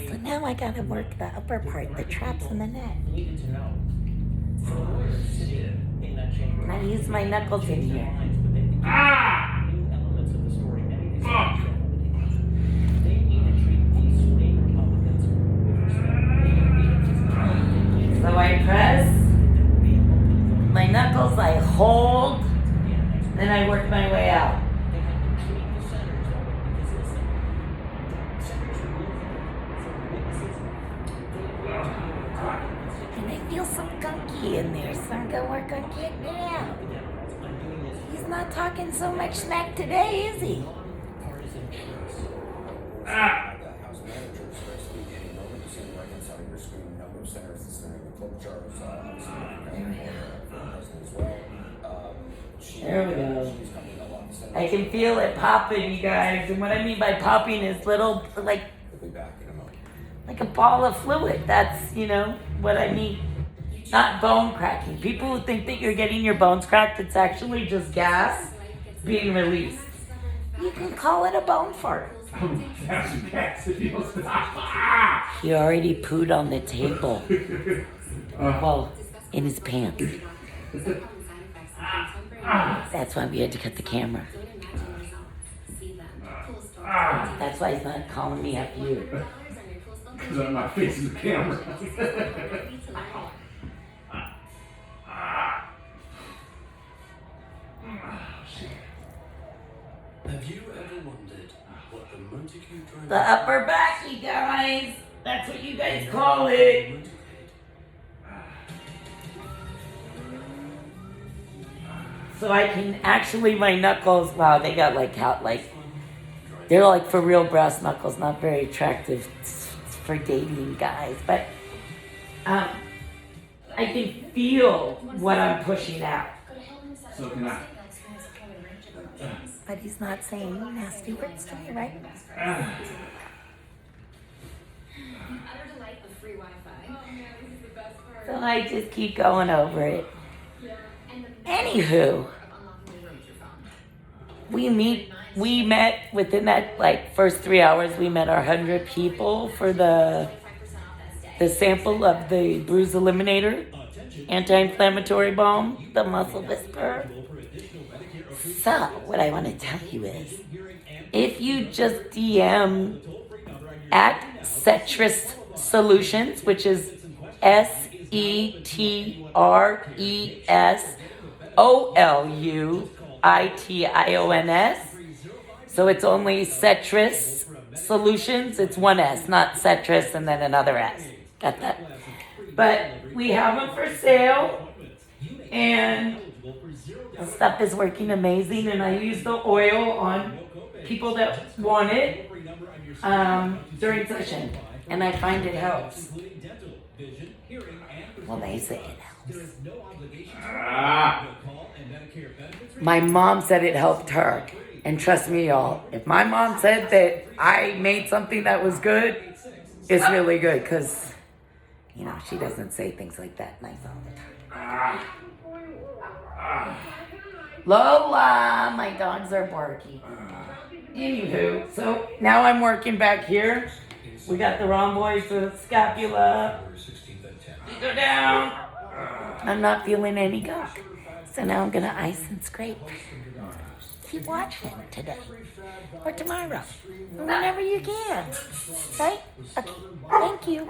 So now I gotta work the upper part, the traps in the neck. Needed to know. So the lawyers sit in that chamber. And I use my knuckles in here. Ah! New elements of the story. Anything they need to treat these swing Republicans with respect. So I press my knuckles, I hold, then I work my way out. And I feel some gunky in there, so I'm gonna work on getting it out. He's not talking so much smack today, is he? The House manager starts speaking in moment to see reconciling your screen number of senators considering the cloak jars, as well. There we go. She's coming a lot of senators. I can feel it popping, you guys. And what I mean by popping is little, like We'll be back in a moment. a ball of fluid. That's, what I mean. Not bone cracking. People who think that you're getting your bones cracked, it's actually just gas being released. You can call it a bone fart. He already pooed on the table. Well, in his pants. That's why we had to cut the camera. That's why he's not calling me after you. Because I'm not facing the camera. Have you ever wondered what the Montague Drive The upper back, you guys. That's what you guys call it. So I can actually, my knuckles, wow, they got they're like for real brass knuckles, not very attractive for dating guys. But I can feel what I'm pushing out. So can I. But he's not saying nasty words to me, right? Utter delight of free Wi-Fi. Oh man, this is the best part. So I just keep going over it. And the Anywho, of unlocking the room with your phone. we met within that first 3 hours, we met our 100 people for the 25% off that stay. sample of the Bruise Eliminator anti-inflammatory balm, the Muscle Whisperer. So, what I want to tell you is, if you just DM at Cetrus Solutions, which is SETRESSOLUITIONS, so it's only Cetrus Solutions, it's one S, not Cetrus and then another S. Got that? But we have them for sale, and the stuff is working amazing, and I use the oil on people that want it during session, and I find it helps. Well, they say it helps. My mom said it helped her, and trust me, y'all, if my mom said that I made something that was good, it's really good, because, she doesn't say things like that nice all the time. Lola, my dogs are barking. Anywho, so now I'm working back here. We got the rhomboids with scapula. You go down. I'm not feeling any gunk. So now I'm gonna ice and scrape. Keep watching today or tomorrow, whenever you can. Right? Okay. Thank you.